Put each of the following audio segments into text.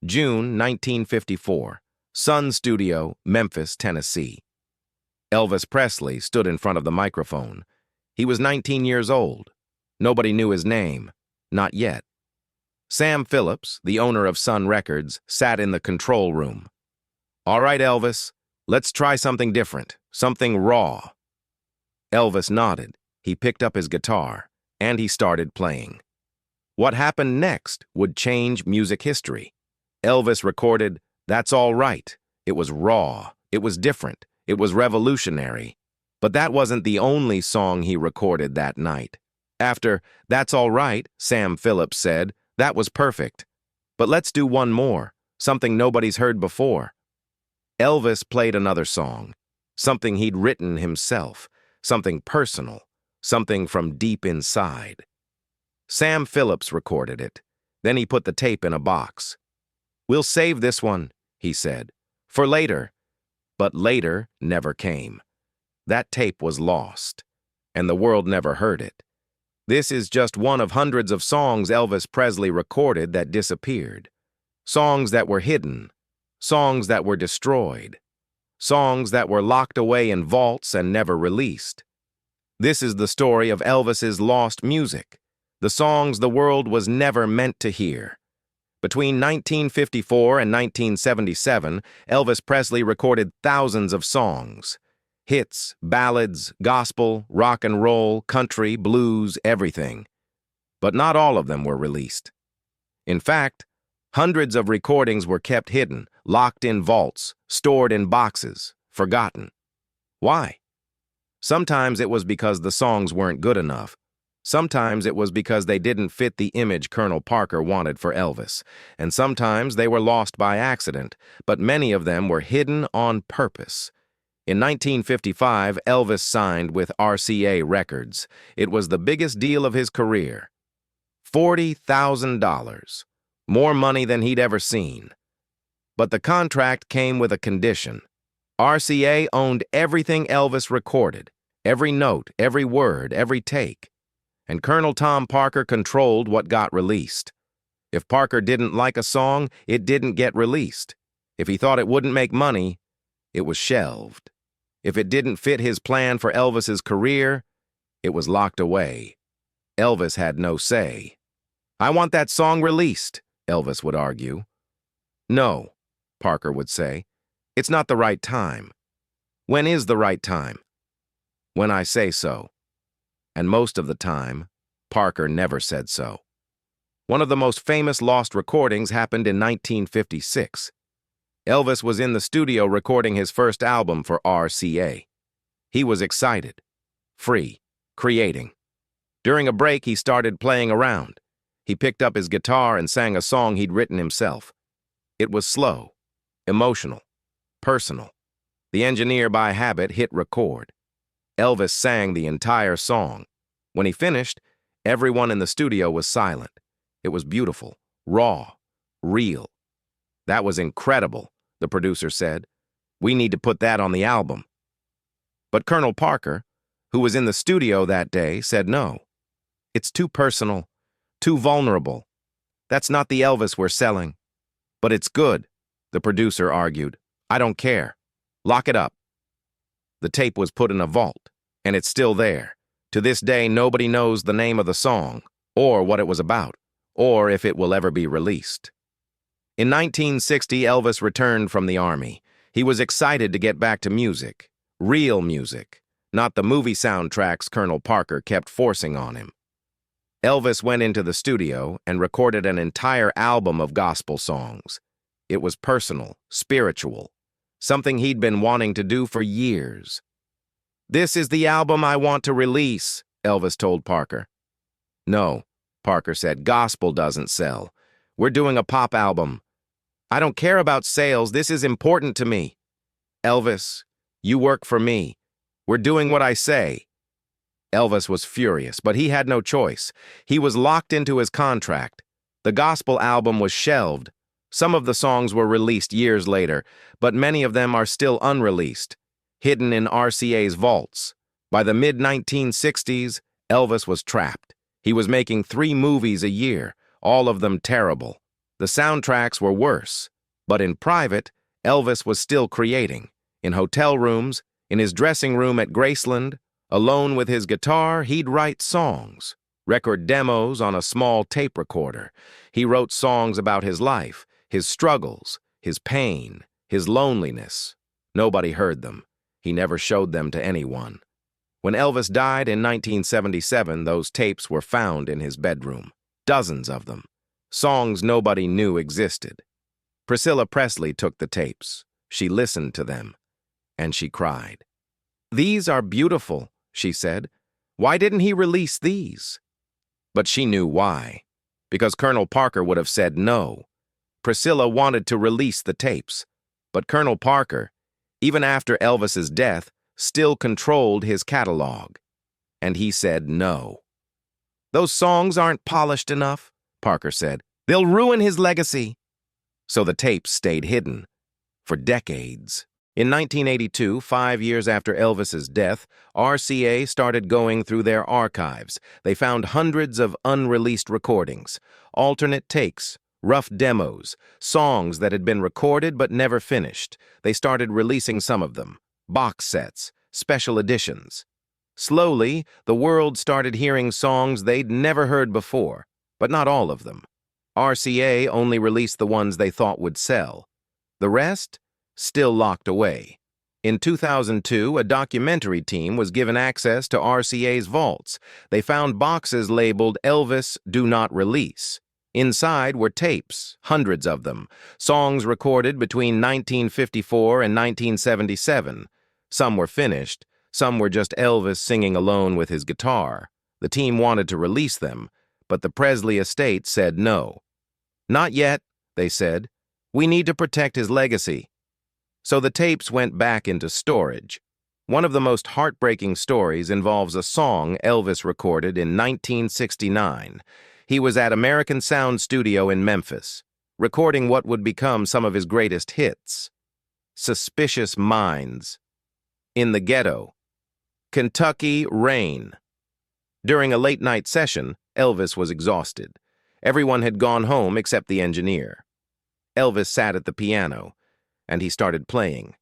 June 1954. Sun Studio, Memphis, Tennessee. Elvis Presley stood in front of the microphone. He was 19 years old. Nobody knew his name. Not yet. Sam Phillips, the owner of Sun Records, sat in the control room. "All right, Elvis, let's try something different, something raw." Elvis nodded. He picked up his guitar, and he started playing. What happened next would change music history. Elvis recorded "That's All Right." It was raw. It was different. It was revolutionary. But that wasn't the only song he recorded that night. After "That's All Right," Sam Phillips said, "That was perfect. But let's do one more, something nobody's heard before." Elvis played another song, something he'd written himself, something personal, something from deep inside. Sam Phillips recorded it. Then he put the tape in a box. "We'll save this one," he said, "for later." But later never came. That tape was lost, and the world never heard it. This is just one of hundreds of songs Elvis Presley recorded that disappeared. Songs that were hidden, songs that were destroyed, songs that were locked away in vaults and never released. This is the story of Elvis's lost music, the songs the world was never meant to hear. Between 1954 and 1977, Elvis Presley recorded thousands of songs. Hits, ballads, gospel, rock and roll, country, blues, everything. But not all of them were released. In fact, hundreds of recordings were kept hidden, locked in vaults, stored in boxes, forgotten. Why? Sometimes it was because the songs weren't good enough. Sometimes it was because they didn't fit the image Colonel Parker wanted for Elvis. And sometimes they were lost by accident, but many of them were hidden on purpose. In 1955, Elvis signed with RCA Records. It was the biggest deal of his career. $40,000. More money than he'd ever seen. But the contract came with a condition. RCA owned everything Elvis recorded, every note, every word, every take. And Colonel Tom Parker controlled what got released. If Parker didn't like a song, it didn't get released. If he thought it wouldn't make money, it was shelved. If it didn't fit his plan for Elvis's career, it was locked away. Elvis had no say. "I want that song released," Elvis would argue. "No," Parker would say. "It's not the right time." "When is the right time?" "When I say so." And most of the time, Parker never said so. One of the most famous lost recordings happened in 1956. Elvis was in the studio recording his first album for RCA. He was excited, free, creating. During a break, he started playing around. He picked up his guitar and sang a song he'd written himself. It was slow, emotional, personal. The engineer, by habit, hit record. Elvis sang the entire song. When he finished, everyone in the studio was silent. It was beautiful, raw, real. "That was incredible," the producer said. "We need to put that on the album." But Colonel Parker, who was in the studio that day, said no. "It's too personal, too vulnerable. That's not the Elvis we're selling." "But it's good," the producer argued. "I don't care. Lock it up." The tape was put in a vault, and it's still there. To this day, nobody knows the name of the song, or what it was about, or if it will ever be released. In 1960, Elvis returned from the Army. He was excited to get back to music, real music, not the movie soundtracks Colonel Parker kept forcing on him. Elvis went into the studio and recorded an entire album of gospel songs. It was personal, spiritual, something he'd been wanting to do for years. "This is the album I want to release," Elvis told Parker. "No," Parker said, "gospel doesn't sell. We're doing a pop album." "I don't care about sales. This is important to me." "Elvis, you work for me. We're doing what I say." Elvis was furious, but he had no choice. He was locked into his contract. The gospel album was shelved. Some of the songs were released years later, but many of them are still unreleased, hidden in RCA's vaults. By the mid-1960s, Elvis was trapped. He was making 3 movies a year, all of them terrible. The soundtracks were worse, but in private, Elvis was still creating. In hotel rooms, in his dressing room at Graceland, alone with his guitar, he'd write songs, record demos on a small tape recorder. He wrote songs about his life, his struggles, his pain, his loneliness. Nobody heard them. He never showed them to anyone. When Elvis died in 1977, those tapes were found in his bedroom. Dozens of them. Songs nobody knew existed. Priscilla Presley took the tapes. She listened to them, and she cried. "These are beautiful," she said. "Why didn't he release these?" But she knew why. Because Colonel Parker would have said no. Priscilla wanted to release the tapes, but Colonel Parker, even after Elvis's death, still controlled his catalog. And he said no. "Those songs aren't polished enough," Parker said. "They'll ruin his legacy." So the tapes stayed hidden for decades. In 1982, 5 years after Elvis's death, RCA started going through their archives. They found hundreds of unreleased recordings, alternate takes, rough demos, songs that had been recorded but never finished. They started releasing some of them, box sets, special editions. Slowly, the world started hearing songs they'd never heard before, but not all of them. RCA only released the ones they thought would sell. The rest? Still locked away. In 2002, a documentary team was given access to RCA's vaults. They found boxes labeled Elvis Do Not Release. Inside were tapes, hundreds of them, songs recorded between 1954 and 1977. Some were finished, some were just Elvis singing alone with his guitar. The team wanted to release them, but the Presley estate said no. "Not yet," they said. "We need to protect his legacy." So the tapes went back into storage. One of the most heartbreaking stories involves a song Elvis recorded in 1969. He was at American Sound Studio in Memphis, recording what would become some of his greatest hits. Suspicious Minds. In the Ghetto. Kentucky Rain. During a late-night session, Elvis was exhausted. Everyone had gone home except the engineer. Elvis sat at the piano, and he started playing.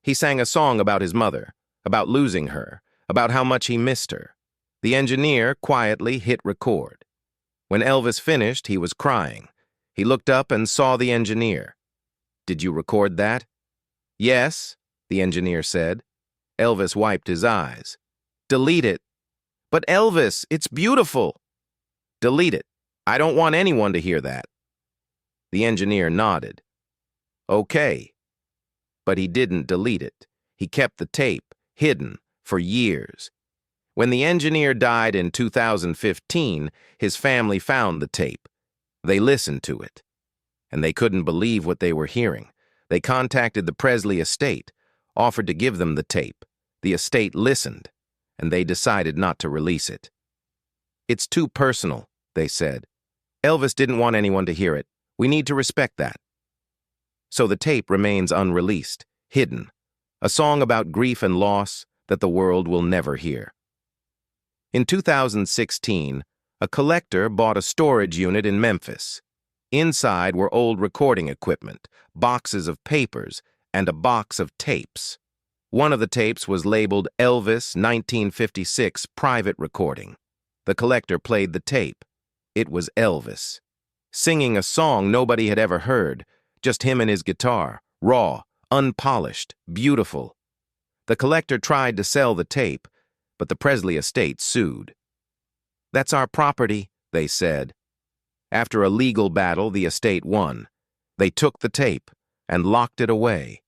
He sang a song about his mother, about losing her, about how much he missed her. The engineer quietly hit record. When Elvis finished, he was crying. He looked up and saw the engineer. "Did you record that?" "Yes," the engineer said. Elvis wiped his eyes. "Delete it." "But Elvis, it's beautiful." "Delete it. I don't want anyone to hear that." The engineer nodded. "Okay." But he didn't delete it. He kept the tape hidden for years. When the engineer died in 2015, his family found the tape. They listened to it, and they couldn't believe what they were hearing. They contacted the Presley estate, offered to give them the tape. The estate listened, and they decided not to release it. "It's too personal," they said. "Elvis didn't want anyone to hear it. We need to respect that." So the tape remains unreleased, hidden, a song about grief and loss that the world will never hear. In 2016, a collector bought a storage unit in Memphis. Inside were old recording equipment, boxes of papers, and a box of tapes. One of the tapes was labeled Elvis 1956 Private Recording. The collector played the tape. It was Elvis, singing a song nobody had ever heard, just him and his guitar, raw, unpolished, beautiful. The collector tried to sell the tape, but the Presley estate sued. "That's our property," they said. After a legal battle, the estate won. They took the tape and locked it away.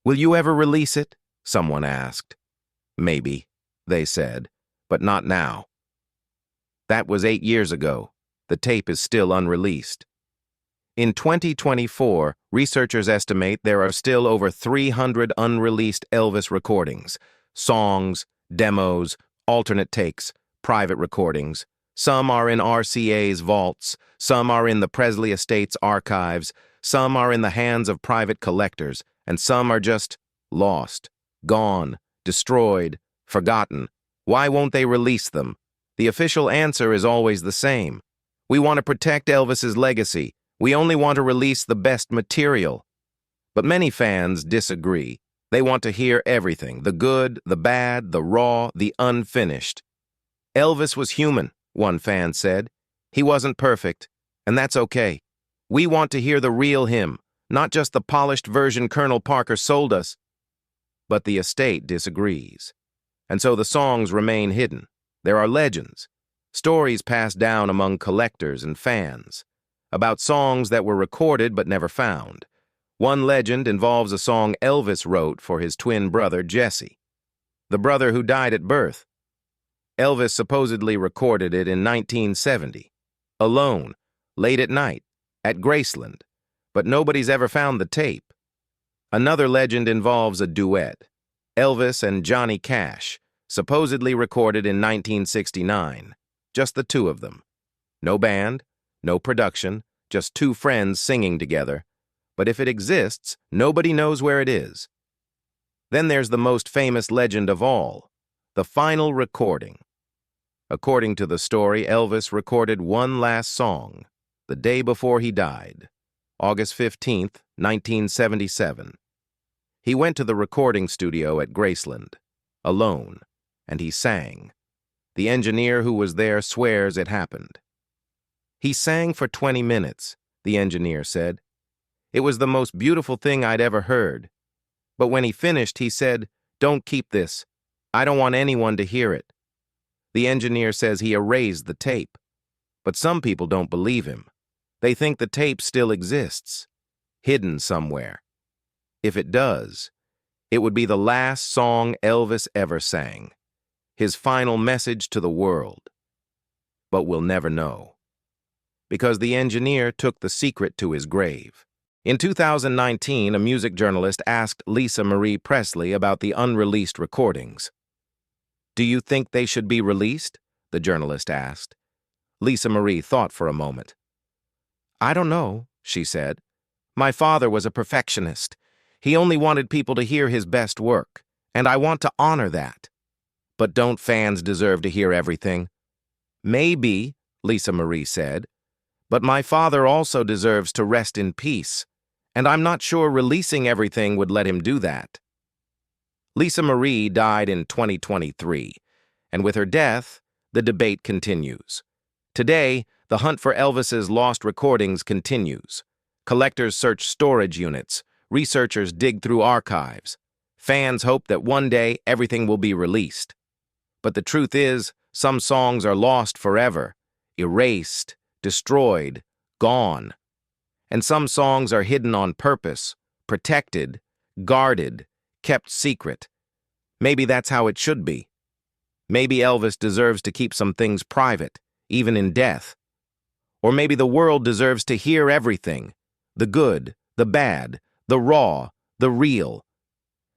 "Will you ever release it?" someone asked. "Maybe," they said, "but not now." That was 8 years ago. The tape is still unreleased. In 2024, researchers estimate there are still over 300 unreleased Elvis recordings, songs, demos, alternate takes, private recordings. Some are in RCA's vaults, some are in the Presley estate's archives, some are in the hands of private collectors, and some are just lost, gone, destroyed, forgotten. Why won't they release them? The official answer is always the same. We want to protect Elvis's legacy. We only want to release the best material. But many fans disagree. They want to hear everything, the good, the bad, the raw, the unfinished. Elvis was human, one fan said. He wasn't perfect, and that's okay. We want to hear the real him, not just the polished version Colonel Parker sold us. But the estate disagrees. And so the songs remain hidden. There are legends, stories passed down among collectors and fans, about songs that were recorded but never found. One legend involves a song Elvis wrote for his twin brother, Jesse, the brother who died at birth. Elvis supposedly recorded it in 1970, alone, late at night, at Graceland, but nobody's ever found the tape. Another legend involves a duet, Elvis and Johnny Cash, supposedly recorded in 1969, just the two of them. No band, no production, just two friends singing together, but if it exists, nobody knows where it is. Then there's the most famous legend of all, the final recording. According to the story, Elvis recorded one last song, the day before he died, August 15th, 1977. He went to the recording studio at Graceland, alone, and he sang. The engineer who was there swears it happened. He sang for 20 minutes, the engineer said. It was the most beautiful thing I'd ever heard. But when he finished, he said, "Don't keep this. I don't want anyone to hear it." The engineer says he erased the tape. But some people don't believe him. They think the tape still exists, hidden somewhere. If it does, it would be the last song Elvis ever sang, his final message to the world. But we'll never know, because the engineer took the secret to his grave. In 2019, a music journalist asked Lisa Marie Presley about the unreleased recordings. "Do you think they should be released?" the journalist asked. Lisa Marie thought for a moment. "I don't know," she said. "My father was a perfectionist. He only wanted people to hear his best work, and I want to honor that. But don't fans deserve to hear everything?" "Maybe," Lisa Marie said, "but my father also deserves to rest in peace, and I'm not sure releasing everything would let him do that." Lisa Marie died in 2023, and with her death, the debate continues. Today, the hunt for Elvis's lost recordings continues. Collectors search storage units, researchers dig through archives. Fans hope that one day everything will be released. But the truth is, some songs are lost forever, erased, destroyed, gone. And some songs are hidden on purpose, protected, guarded, kept secret. Maybe that's how it should be. Maybe Elvis deserves to keep some things private, even in death. Or maybe the world deserves to hear everything, the good, the bad, the raw, the real.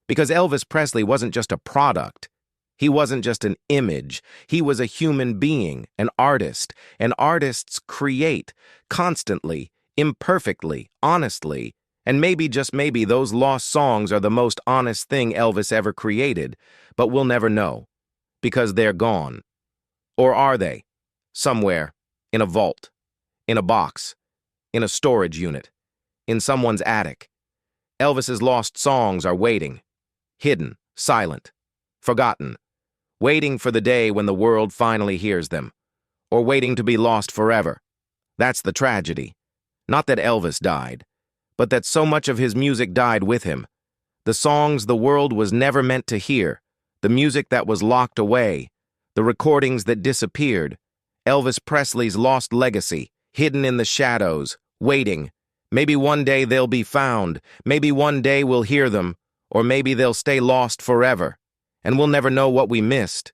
Because Elvis Presley wasn't just a product. He wasn't just an image. He was a human being, an artist. And artists create, constantly, imperfectly, honestly. And maybe, just maybe, those lost songs are the most honest thing Elvis ever created. But we'll never know, because they're gone. Or are they? Somewhere, in a vault, in a box, in a storage unit, in someone's attic. Elvis's lost songs are waiting, hidden, silent, forgotten, waiting for the day when the world finally hears them, or waiting to be lost forever. That's the tragedy. Not that Elvis died, but that so much of his music died with him. The songs the world was never meant to hear, the music that was locked away, the recordings that disappeared, Elvis Presley's lost legacy, hidden in the shadows, waiting. Maybe one day they'll be found, maybe one day we'll hear them, or maybe they'll stay lost forever, and we'll never know what we missed.